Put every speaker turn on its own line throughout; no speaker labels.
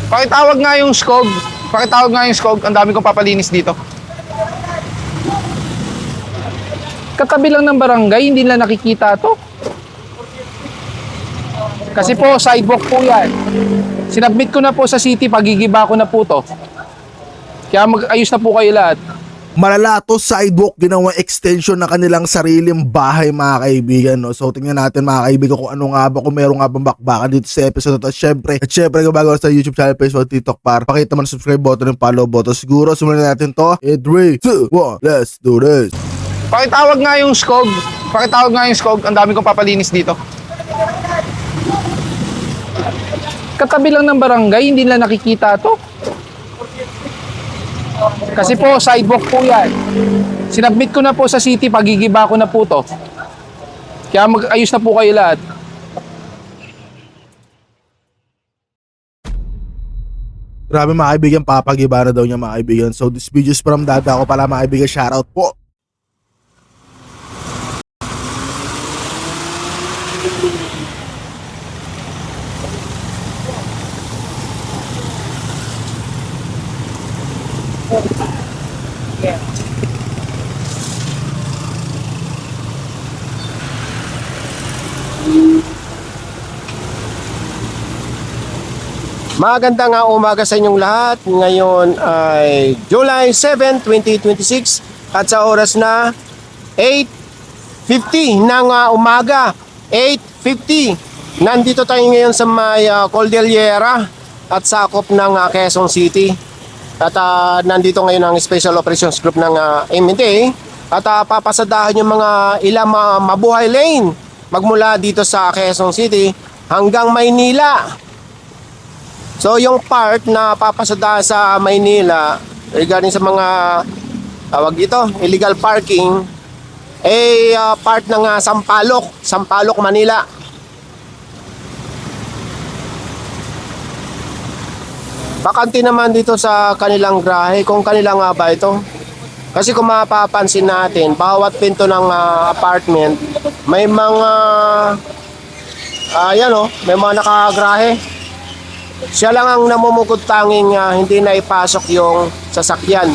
Pakitawag nga yung skog. Pakitawag nga yung skog. Ang dami kong papalinis dito. Katabi lang ng barangay, hindi nila nakikita to. Kasi po, sidewalk po yan. Sinubmit ko na po sa city, pagigiba ko na po to. Kaya mag-ayos na po kayo lahat.
Malala to, sidewalk, ginawang extension na kanilang sariling bahay mga kaibigan, no? So tingnan natin mga kaibigan kung ano nga ba, kung meron nga bang bakbakan dito sa episode na to. At syempre kung bago sa YouTube channel, Facebook, TikTok, pakita mo na subscribe button and follow button. Siguro simulan natin to. 3, 2, 1, let's do this.
Pakitawag nga yung skog. Pakitawag nga yung skog. Ang dami kong papalinis dito. Katabi lang ng barangay, hindi nila nakikita to. Kasi po, sidewalk po yan. Sinubmit ko na po sa city, pagigiba ko na po to. Kaya mag-ayos na po kayo lahat.
Grabe mga kaibigan, papagiba na daw niya mga kaibigan. So this video is from Dada ko pala mga kaibigan, shoutout po.
Magandang umaga sa inyong lahat. Ngayon ay July 7, 2026 at sa oras na 8:50 ng umaga. 8:50. Nandito tayo ngayon sa may Cordillera at sakop ng Quezon City. At nandito ngayon ang Special Operations Group ng MNDA at papasadahan yung mga ilang mabuhay lane magmula dito sa Quezon City hanggang Maynila. So yung part na papasada sa Maynila regarding sa mga tawag dito, illegal parking part ng Sampaloc, Manila. Bakante naman dito sa kanilang grahe, kung kanila nga ba ito. Kasi kung mapapansin natin, bawat pinto ng apartment may mga may mga nakagrahe. Siya lang ang namumukod tanging hindi na ipasok yung sasakyan.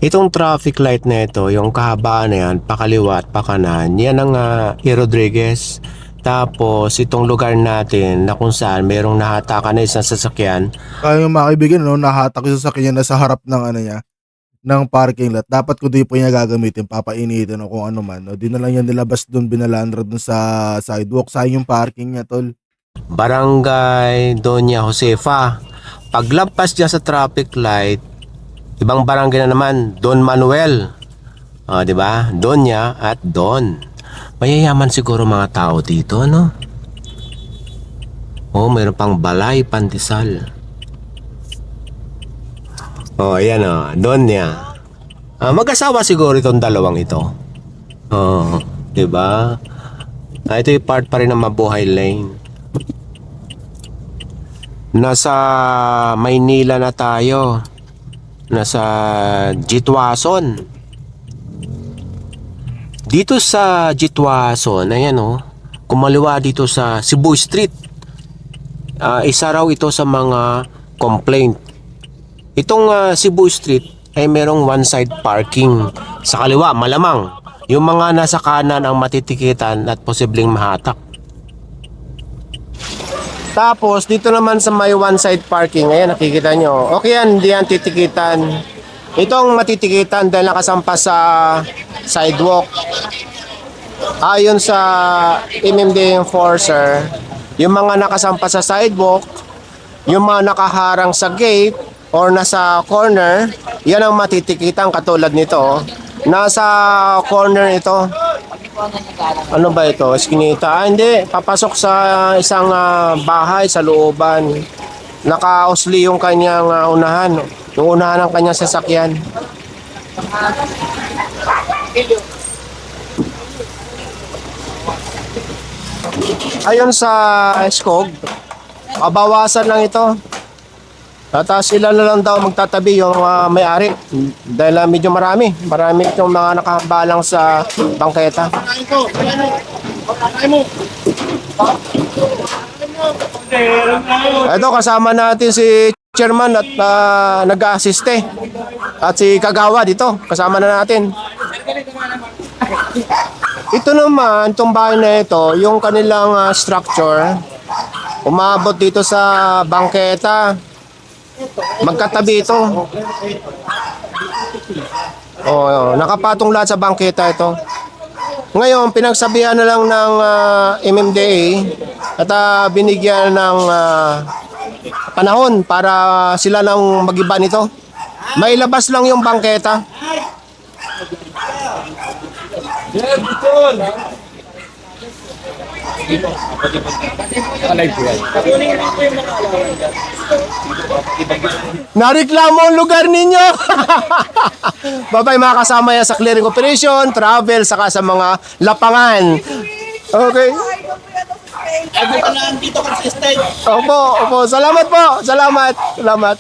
Itong traffic light na ito, yung kahabaan na yan, pakaliwa at pakanan, yan ang E. Rodriguez. Tapos itong lugar natin na kung saan merong nahatakan na isang sasakyan.
Kaya yung mga kaibigan, no, nahatak yung sasakyan na sa harap ng niya, ng parking lot. Dapat kung di po niya gagamitin, papainitin o kung ano man. O, di na lang yan nilabas doon, binalandra doon sa sidewalk. Sayang yung parking niya, tol.
Barangay Doña Josefa. Paglampas dyan sa traffic light, ibang barangay na naman, Don Manuel. Di ba? Doña at Don. Mayayaman siguro mga tao dito, no? Mayroon pang Balay Pandesal. Ayan Donya. Mag-asawa siguro itong dalawang ito. Diba? Ito yung part pa rin ng mabuhay lane. Nasa Maynila na tayo. Nasa Jitwason. Dito sa Jitwason, ayan kumaliwa dito sa Cebu Street. Isa raw ito sa mga complaint. Itong Cebu Street ay merong one-side parking. Sa kaliwa, malamang. Yung mga nasa kanan ang matitikitan at posibleng mahatak. Tapos, dito naman sa may one-side parking, ayan, nakikita nyo. Okay yan, hindi yan titikitan. Itong matitikitan dahil nakasampas sa sidewalk. Ayon sa MMDA enforcer, yung mga nakasampas sa sidewalk, yung mga nakaharang sa gate, or nasa corner, yan ang matitikitan katulad nito. Nasa corner ito. Ano ba ito? Eskinita? Hindi. Papasok sa isang bahay sa looban. Nakausli yung kanyang unahan. Yung unahan ng kanyang sasakyan. Ayon sa SCOG, babawasan lang ito. Tapos ilan na lang daw magtatabi yung may-ari dahil medyo marami itong mga nakabalang sa bangketa. Ito, kasama natin si chairman at nag-assiste. At si Kagawa dito, kasama na natin. Ito naman, itong bahay na ito, yung kanilang structure, umabot dito sa bangketa. Magkatabi ito. Nakapatong lahat sa bangketa ito. Ngayon, pinagsabihan na lang ng MMDA at binigyan ng panahon para sila nang mag-iba nito. May labas lang yung bangketa. Nareklamo ang lugar ninyo. Babay mga kasama yan sa clearing operation, travel, saka sa mga lapangan. Okay. Opo. Salamat po. Salamat.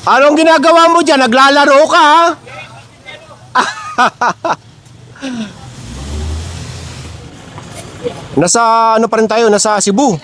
Anong ginagawa mo dyan? Naglalaro ka, ha? Nasa ano pa rin tayo? Nasa Cebu.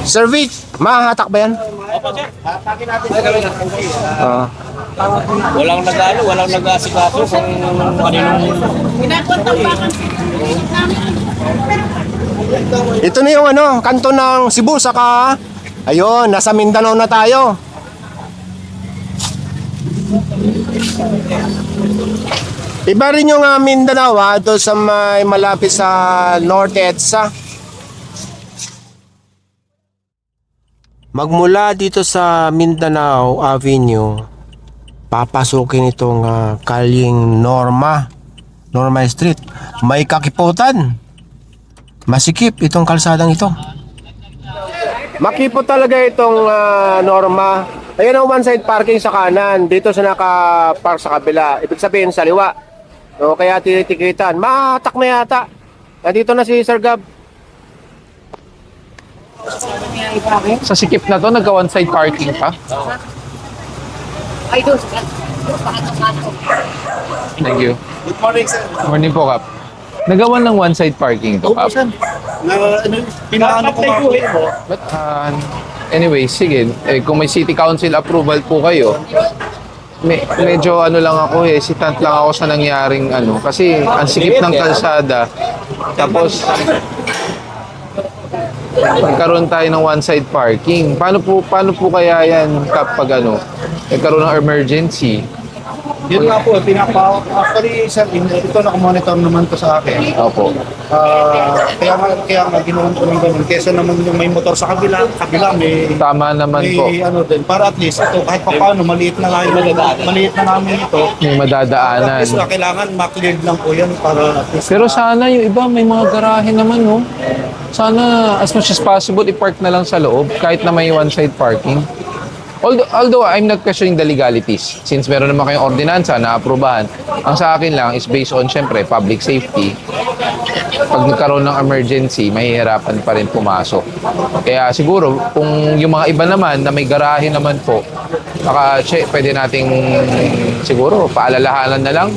Sir Vic, mahahatak ba yan?
Walang nag-ano, walang nag-asikaso kung kaninong...
Ito na yung kanto ng Cebu, saka ayun, nasa Mindanao na tayo. Iba rin yung Mindanao, doon sa may malapit sa North EDSA. Magmula dito sa Mindanao Avenue, papasukin itong kalyeng Norma Street. May kakiputan. Masikip itong kalsadang ito. Makipot talaga itong Norma. Ayan ang one-side parking sa kanan. Dito sa naka-park sa kabila. Ibig sabihin sa liwa. No, kaya tinitikitan. Mahatak na yata. Nandito na si Sir Gab.
Sa sikip na to, nagka one-side parking pa. Thank you.
Good morning, sir.
Morning po, Kap. Nagawan ng one-side parking to, Kap.
Pinaano ko nga po.
But, anyway, sige. Kung may city council approval po kayo, medyo lang ako, hesitant lang ako sa nangyaring kasi ang sikip ng kalsada. Tapos, magkaroon tayo ng one-side parking. Paano po kaya yan kapag nagkaroon ng emergency?
Yun nga po, actually, sir, ito nakamonitor naman to sa akin.
Opo.
Kaya nga ginawa ko ng ganun. Kesa naman yung may motor sa kabila may
Tama naman po.
din. Para at least ito, kahit pa paano, maliit na namin ito.
May madadaanan.
At least kailangan ma-cleared lang po yan para at least.
Pero sana yung iba, may mga garahe naman, no? Sana, as much as possible, i-park na lang sa loob, kahit na may one-side parking. Although I'm not questioning the legalities, since meron naman kayong ordinansa na aprubahan, ang sa akin lang is based on, syempre, public safety. Pag nagkaroon ng emergency, mahihirapan pa rin pumasok. Kaya siguro, kung yung mga iba naman na may garahe naman po, baka pwede nating siguro paalalahanan na lang.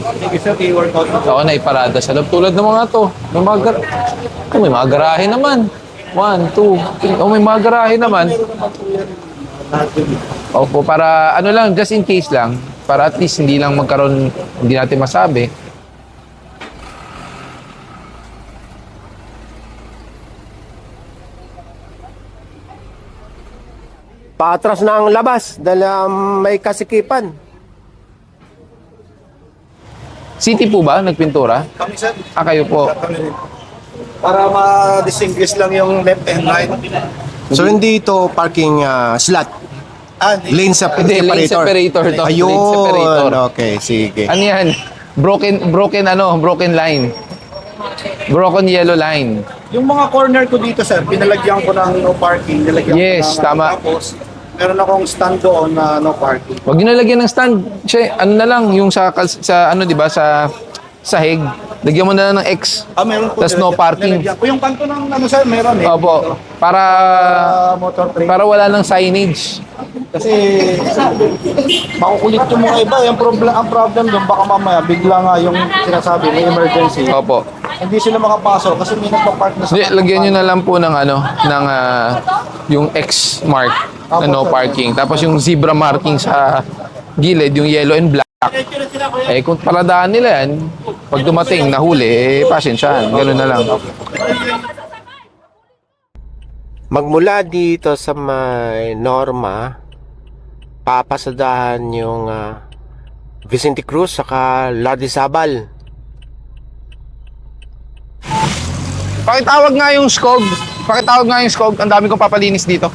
Oo, na iparada sa loob. Tulad ng mga to. May mga garahe naman. 1, 2, 3. May mga garahe naman. Opo, para lang, just in case lang. Para at least hindi lang magkaroon, hindi natin masabi.
Paatras na ang labas dahil may kasikipan.
City po ba nagpintura?
Kami, sir.
Kayo po.
Para ma-distinguish lang yung left and right.
So hindi ito parking slot. Lane
Hindi, lane separator to.
Ayun.
Lane separator.
Okay, sige.
Ano yan? Broken line. Broken yellow line.
Yung mga corner ko dito, sir, pinalagyan ko ng no parking. Nilagyan
Yes,
ko ng,
tama.
Tapos, Meron akong stand doon na no parking.
Huwag nyo nalagyan ng stand. Siya, ano na lang, yung sa ano, di ba, sa sahig. Lagyan mo na lang ng X.
Meron po.
Tas no parking.
Nilagyan ko. Yung kanto ng ano sir, meron eh.
Opo. Para
Motor train.
para wala ng signage.
Kasi makukulit yung mga iba. Ang problem doon, baka mamaya bigla nga yung sinasabi, may emergency.
Opo.
Hindi sila makapasok kasi may nagpa-park na sa
Hindi, lagyan nyo na lang po ng ano, ng yung X mark na no parking. Tapos yung zebra marking sa gilid, yung yellow and black. Eh kung paladaan nila yan, pag dumating, nahuli, pasensyahan. Ganun na lang.
Magmula dito sa may Norma, papasadahan yung Vicente Cruz saka Ladizabal.
Pakitawag nga yung SCOG. Pakitawag nga yung SCOG. Ang dami kong papalinis dito.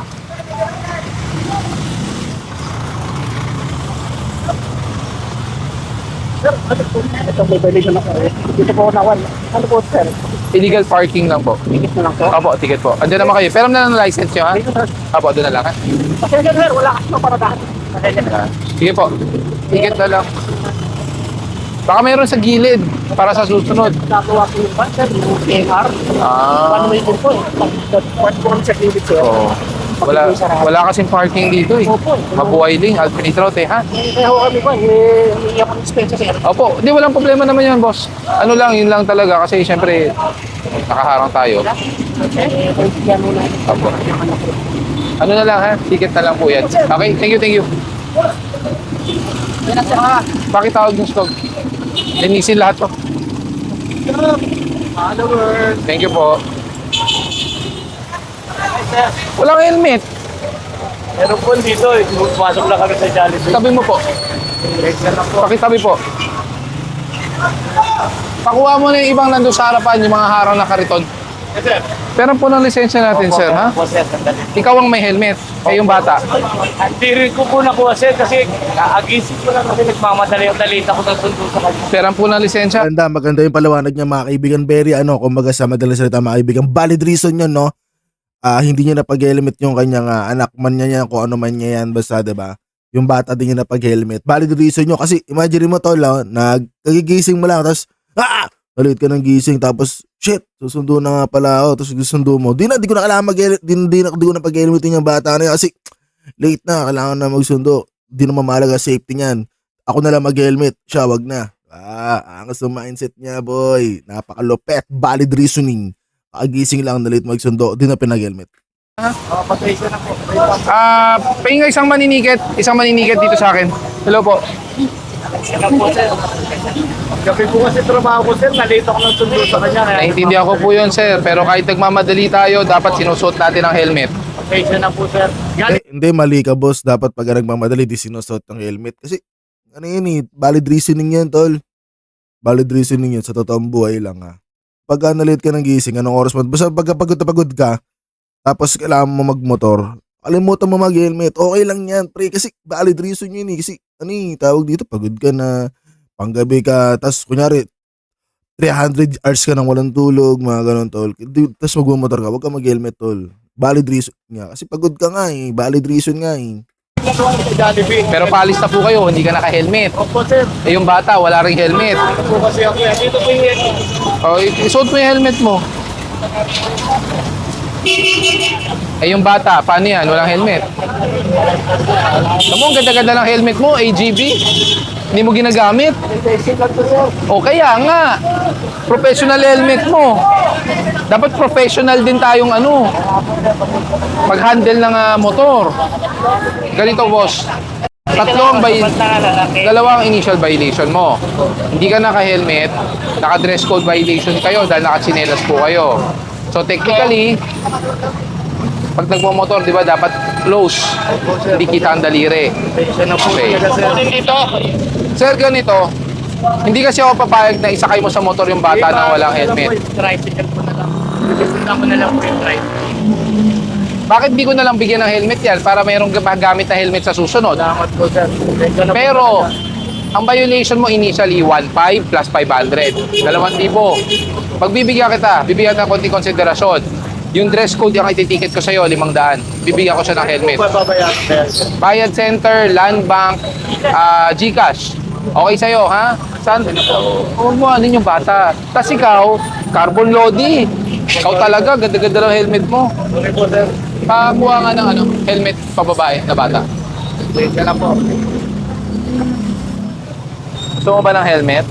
Ito may violation ako. Dito po ako nawan. Ano po sir?
Illegal parking lang po.
Ticket na lang po.
Opo, ticket po. Andiyan naman kayo. Pero na ng license nyo, ha? Opo, doon na lang, ha?
Pasensya sir, wala kasi paradahan.
Sige po. Ticket na lang. Baka mayroon sa gilid para sa susunod.
Nagawa ko yung ban sir, yung PMR.
Ah.
Way din po eh. Part po kami sa clinic sir.
Oo. Wala kasing parking dito eh.
Opo.
Mabuhay Alternate route eh, ha?
Kaya ho kami po, hindi ako ng dispensa sir.
Opo, di walang problema naman yan, boss. Ano lang, yun lang talaga kasi syempre nakaharang tayo. Opo. Ano na lang ha? Ticket na lang po yan. Okay, thank you. Pakitawag yung stock. Linisin lahat to. Thank you po. Walang helmet.
Meron po dito, pumasok lang kami sa Jollibee.
Tabi mo po. Pakitabi po. Pakuha mo na yung ibang nandun sa harapan, yung mga harang na kariton.
Yes, sir.
Pero po ng lisensya natin, sir, ha?
Opo, sir, sandali.
Ikaw ang may helmet, kayong bata.
Hindi rin ko po nakuha, sir, kasi agising ko lang kasi nagmamadali ang dalita ko ng sundo sa kanya.
Pero po ng lisensya.
Maganda yung paliwanag niya mga kaibigan. Very kumbaga sa madalas salita mga kaibigan. Valid reason yun, no? Hindi niya napag-helmet yung kanyang anak man niya yan, kung ano man niya yan, basta, diba? Yung bata din niya napag-helmet. Valid reason yun. Kasi imagine mo to, nagigising mo lang, tapos, nalit ka ng gising, tapos, shit, susundo na nga pala ako, tapos susundo mo. Di ko na kailangan di ko na pag-helmetin yung bata na yun, kasi late na, kailangan na magsundo. Di naman mahalaga safety niyan. Ako na lang mag-helmet, siya wag na. Angas yung mindset niya, boy. Napakalupet, valid reasoning. Kagising lang na late magsundo, di na pinag-helmet.
Pasensya na po.
Pahinga isang maninikit dito sa akin. Hello po.
Pasensya na po, sir. Gabi po kasi trabaho ko, sir, nalito ko ng sundo sa kanya. Kaya
Naintindihan ko po yun, sir. Pero kahit nagmamadali tayo, dapat sinusuot natin ang helmet.
pasensya na po, sir.
Hindi, mali ka, boss. Dapat pag nagmamadali, di sinusuot ng helmet. Kasi, ano yun valid reasoning yan, tol. Valid reasoning yun sa totoong buhay lang, ha. Pagka na-late ka ng gising, anong oras mo? Basta pagka pagod na pagod ka, tapos kailangan mo magmotor, kalimutan mo mag-helmet, okay lang yan, pre. Kasi valid reason yun eh. Kasi, tawag dito, pagod ka na, panggabi ka, tapos kunyari, 300 hours ka nang walang tulog, mga ganun, tol. Tapos magmumotor ka, huwag ka mag-helmet, tol. Valid reason nga. Kasi pagod ka nga eh. Valid reason nga eh.
Jollibee.
Pero paalis na po kayo, hindi ka naka-helmet.
Opo, sir.
Eh yung bata, wala ring helmet.
Ano po kasi ako yan? Dito po yung
O, isuot mo yung helmet mo. Eh yung bata, paano yan? Walang helmet. Alam mo, ang ganda-ganda ng helmet mo, AGV. Hindi mo ginagamit.
basic lang to, sir.
O kaya nga, professional helmet mo. Dapat professional din tayong mag-handle ng motor. Ganito, boss. Dalawang initial violation mo. Hindi ka naka-helmet, naka-dress code violation kayo dahil naka-chinelas po kayo. So technically, pag nagmo-motor, di ba, dapat close. Hindi kita ang daliri.
Pasensya na po,
Okay.
sir. Dito.
Sir, ganito. Hindi kasi ako papayag na isakay mo sa motor yung bata na walang helmet.
Tricycle po na lang. Bigyan ko na lang po yung tricycle.
Bakit di ko na lang bigyan ng helmet yan para mayroong magamit na helmet sa susunod?
Salamat po, sir. Pasensya na po
Pero,
talaga.
ang violation mo initially 1.5 plus 500. 2,000. Pag bibigyan kita, bibigyan ng konting konsiderasyon. Yung dress code yung ititicket ko sa'yo, 500. Bibigyan ko siya ng helmet. Bayad Center, Land Bank, GCash. Okay sa'yo, ha? Saan? Huwag mo, ano yung bata. Tapos ikaw, carbon lodi. Ikaw talaga, ganda-ganda ng helmet mo. Pakuha nga ng helmet pababae na bata. Wait ka na po. Gusto mo ba ng helmet?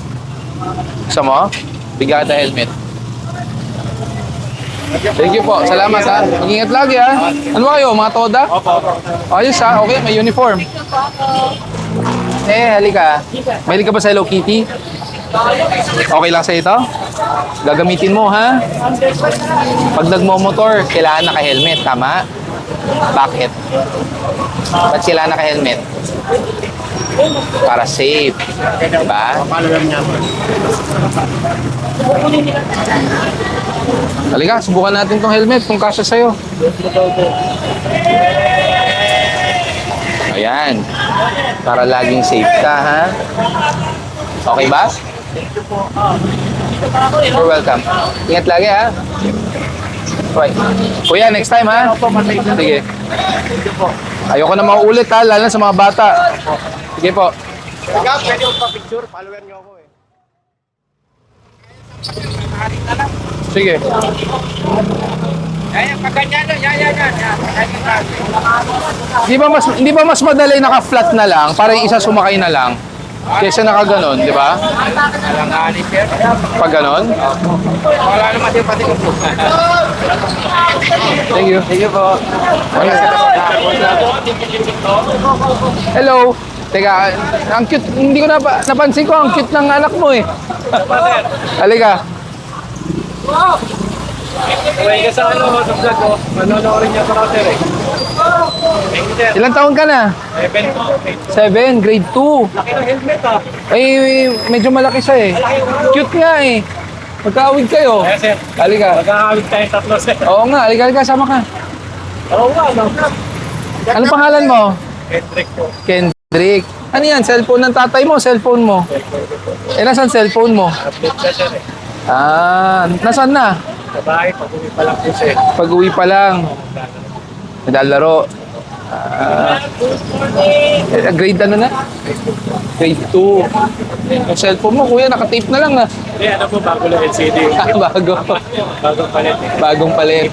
Gusto mo? Bigyan kita helmet. Thank you po. Salamat ha. Mag-ingat lagi ha. Ano kayo? Mga toda? Ayos ha. Okay, may uniform. Halika. Mahilig ka ba sa Hello Kitty? Okay lang sa ito? Gagamitin mo ha? Pag nagmo-motor, kailangan naka-helmet. Tama? Bakit? Ba't kailangan naka-helmet? Para safe. Diba? Halika, subukan natin tong helmet kung kasya sa'yo. Ayan. Para laging safe ka, ha? Okay ba? You're welcome. Ingat lagi, ha? Okay. Kuya, next time, ha? Sige. Ayoko na mauulit, ha? Lalo na sa mga bata. Sige po.
Pwede ko pa-picture, follower niyo ako eh.
Sige. Di ba mas madali naka-flat na lang para yung isa sumakay na lang kaysa nakaganon, di ba? Pag ganon?
Wala naman yung pati ko.
Thank you.
Sige po.
Hello. Teka, ang cute. Hindi ko napansin ko ang cute ng anak mo eh. Halika.
Uy, ka sa sa vlog ko. Manonorin niya sa sir eh. Thank you, sir.
Ilang taon ka na?
7 po.
7, grade 2.
Laki ng helmet ah.
Ay, medyo malaki siya eh. Cute nga eh. Magkaawid kayo.
Kaya sir,
Halika.
magkakawit tayong tatlo sir.
Oo nga, halika, sama ka.
Oo nga, no?
Ano pangalan mo?
Hendrik po.
Kendrick. Ano yan? Cellphone ng tatay mo? Cellphone mo? Nasaan cellphone mo?
Update siya sir eh.
Nasaan na?
Sa bahay, pag-uwi pa lang po sir.
Pag-uwi pa lang. Naglalaro. Grade ano na? Grade 2. Yung cellphone mo, kuya, naka-tape na lang ah.
Hindi, ano po, bago lang LCD.
Bago.
Bagong palit eh.
Bagong palit.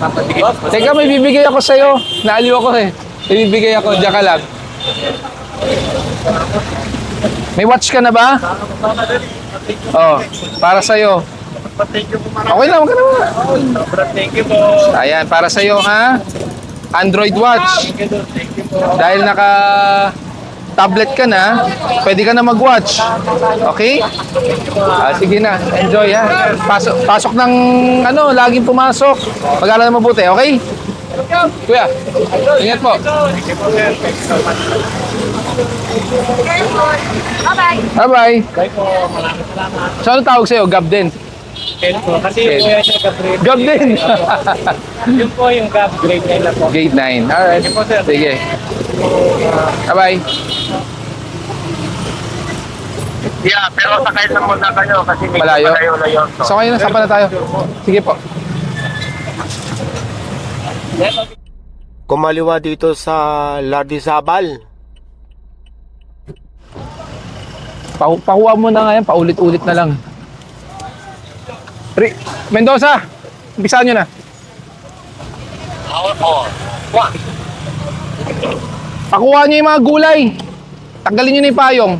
Teka, may bibigay ako sa'yo. Naaliw ako eh. May bibigay ako. Diyan ka lang. May watch ka na ba? Oh, para sa'yo.
Thank you po mga.
Okay lang, wag ka na.
Sobrang thank you po.
Ayan, para sa'yo ha. Android watch.
Thank you po.
Dahil naka-tablet ka na, pwede ka na mag-watch. Okay? Sige na, enjoy ha. Pasok ng laging pumasok. Mag-aaral na mabuti, okay? Kuya, ingat po.
Thank you po sir. Thank you so much.
Bye-bye.
Bye po. Maraming salamat.
So, ano tawag sa'yo? Gab din.
Ken po. Kasi yung kuya niya Gabriel.
Gab din.
Yun po yung Gab grade 9 na po.
Gate 9. Alright.
Thank you po sir.
Sige. Bye-bye.
Yeah, pero sakay na muna kayo kasi medyo
Malayo?
malayo-layo.
So, ngayon, saan pa na tayo? Sige po.
Kumaliwa dito sa Lardizabal.
Pakuha mo na ngayon, paulit-ulit na lang. Mendoza, umpisahan nyo na. Pakuha nyo yung mga gulay. Tanggalin nyo na yung payong.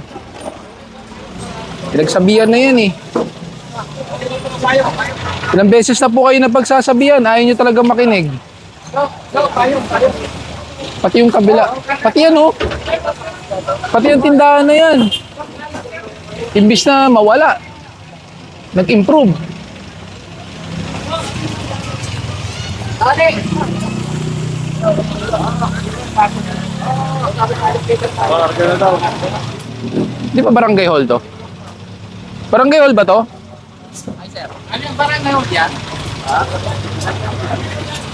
Pinagsabihan na yan eh. Ilang beses na po kayo napagsasabihan, ayaw nyo talaga makinig. Pati yung kabila. Pati yan oh. Pati yung tindahan na yan. Imbis na mawala, nag-improve. Di ba barangay hall to? Barangay hall ba to?
Ay sir. Ano yung barangay hall yan?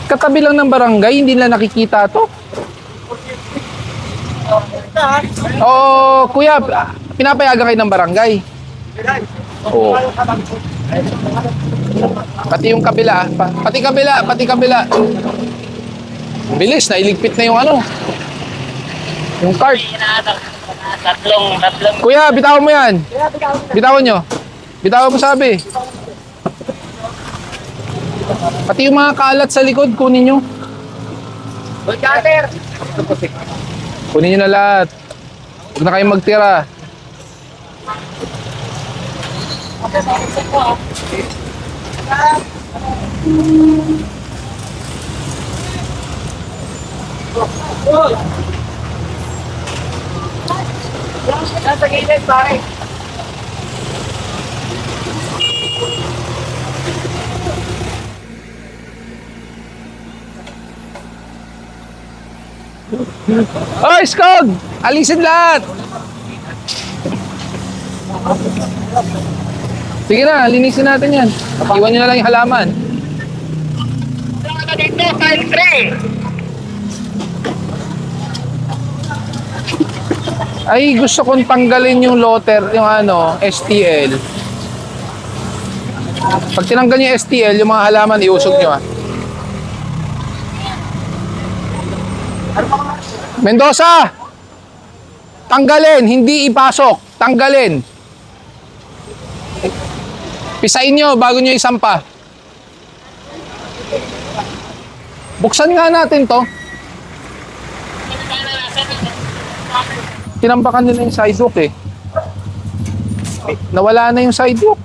Katabi lang ng barangay, hindi nila nakikita to. Oo, kuya, pinapayagan kayo ng barangay. Oo. Pati yung kabila, pati kabila. Bilis, nailigpit na yung ano. Yung cart.
Tatlong.
Kuya, bitawan mo yan. Bitawan nyo. Bitawan mo sabi. Pati yung mga kalat sa likod, kunin nyo. Kunin nyo na lahat. Huwag na kayong magtira.
Nasa gilid, pare.
Oy, Skog! Alisin lahat! Sige na, linisin natin yan. Iwan nyo na lang yung halaman.
Dito, time 3.
Ay, gusto kong tanggalin yung loader, yung ano, STL. Pag tinanggal niyo yung STL, yung mga halaman, iusog nyo ah. Mendoza! Tanggalin, hindi ipasok. Tanggalin. Pisain nyo bago nyo isampa. Buksan nga natin to. Tinampakan nila yung sidewalk eh. Nawala na yung sidewalk.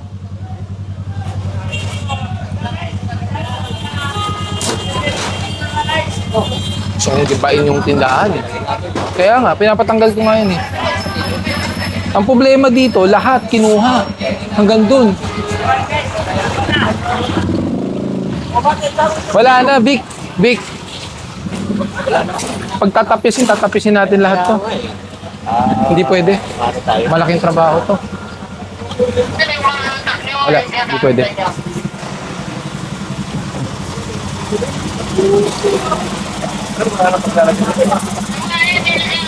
Gusto nyo dibain yung tindahan eh. Kaya nga, pinapatanggal ko nga yun eh. Ang problema dito, lahat kinuha. Hanggang dun. Wala na, Vic. Vic. Pag tatapisin natin lahat to. Hindi pwede. Malaking trabaho to. Wala, hindi pwede.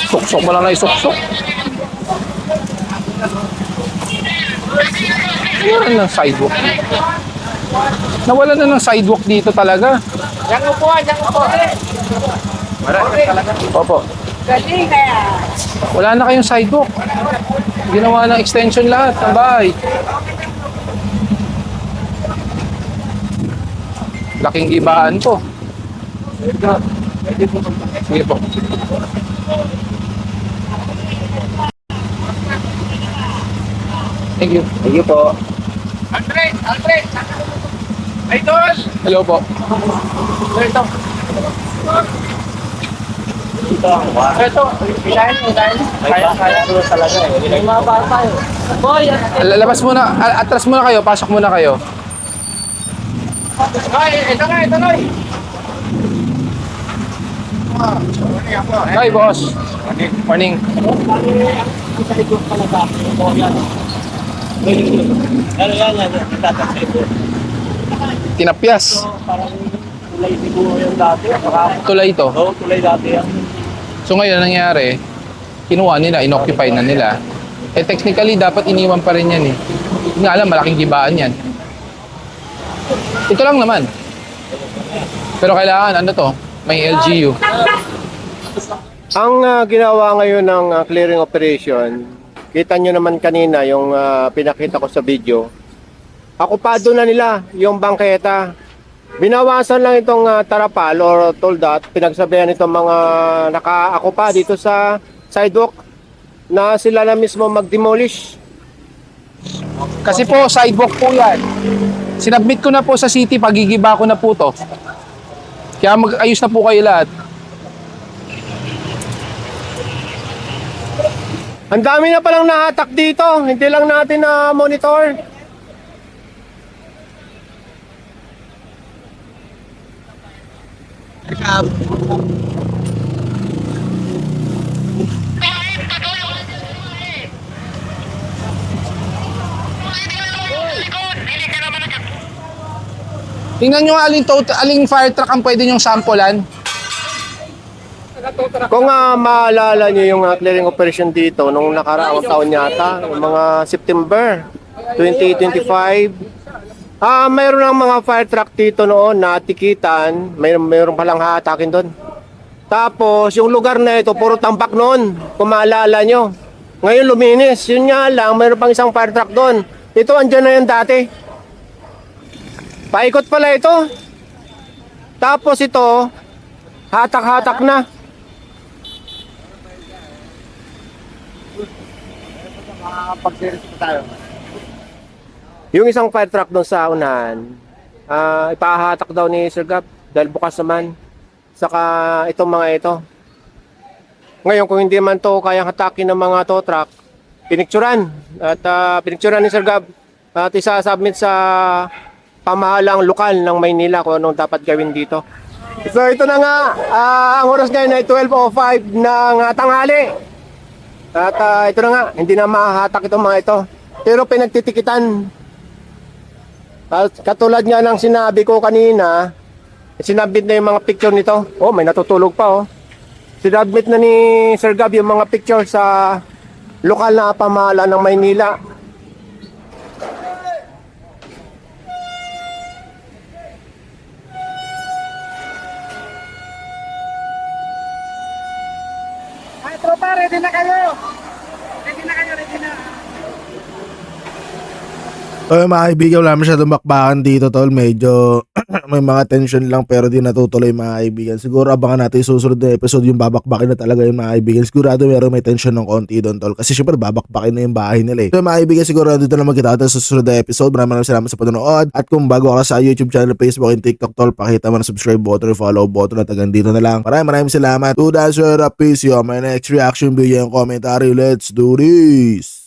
Suksok mo lang na isuksok. Nawalan ng sidewalk. Nawalan na ng sidewalk dito talaga.
Diyan upo.
Opo.
Galing kaya.
Wala na kayong sidewalk. Ginawa ng extension lahat ng bahay. Laking gibaan to. Sige po. Thank you.
Thank you po.
Alfred! Idol!
Hello po.
Ito. Ilahin mo. Kaya talaga eh. May mga bata eh. Boy!
Lalabas muna. Atras muna kayo. Pasok muna kayo.
Ito nga.
Hi, boss. Morning. Tinapyas.
Tulay siguro yung dati.
Tulay ito.
Oo, tulay dati yan.
So ngayon, ang nangyari, kinuha nila, inoccupy na nila. Eh technically, dapat iniwan pa rin yan eh. Hindi nga alam, malaking gibaan yan. Ito lang naman. Pero kailangan, ano to, may LGU.
Ang ginawa ngayon ng clearing operation, kita nyo naman kanina yung pinakita ko sa video. Akupado na nila yung bangketa. Binawasan lang itong tarapal or toldat, pinagsabihan itong mga nakaakupa dito sa sidewalk na sila na mismo mag-demolish.
Kasi po, sidewalk po yan. Sinubmit ko na po sa city, pagigiba ko na po to. Kaya mag-ayos na po kayo lahat.
Ang dami na palang nahatak dito, hindi lang natin na monitor.
Tingnan nyo aling fire truck ang pwede nyong sampulan.
Kung maalala nyo yung clearing operation dito nung nakaraang taon yata, yung mga September 2025, Mayroon ng mga fire truck dito noon na tikitan. Mayroon palang hatakin doon. Tapos, yung lugar na ito, puro tampak noon. Kung maalala nyo. Ngayon luminis. Yun nga lang, mayroon pang isang fire truck doon. Ito, andyan na yan dati. Paikot pala ito. Tapos ito, hatak-hatak na. Yung isang fire truck doon sa unahan, ipahatak daw ni Sir Gab dahil bukas naman. Saka itong mga ito. Ngayon kung hindi man to kayang hatakin ng mga tow truck, pinicturan. At pinicturan ni Sir Gab at isa-submit sa pamahalang lokal ng Maynila kung anong dapat gawin dito. So ito na nga, ang oras ngayon ay 12:05 ng tanghali. At ito na nga, hindi na mahahatak itong mga ito. Pero pinagtitikitan. At katulad nga ng sinabi ko kanina, sinabit na yung mga picture nito. Oh, may natutulog pa oh. Sinabit na ni Sir Gab yung mga picture sa lokal na pamahalaan ng Maynila.
Ay, tropa, ready na kayo! Ready na kayo, ready na!
So mga kaibigan, wala masyadong bakbakan dito tol. Medyo may mga tension lang pero di natutuloy mga kaibigan. Siguro abangan natin yung susunod na episode yung babakbakin na talaga yung mga kaibigan. Sigurado meron may tension ng konti doon tol. Kasi syempre babakbakin na yung bahay nila eh. So mga kaibigan, siguro dito na magkita natin sa susunod na episode. Maraming salamat sa panonood. At kung bago ka sa YouTube channel, Facebook and TikTok tol, pakita mo na subscribe button or follow button at hanggang dito na lang. Maraming salamat. To the answer, peace. See you on my next reaction video and commentary. Let's do this!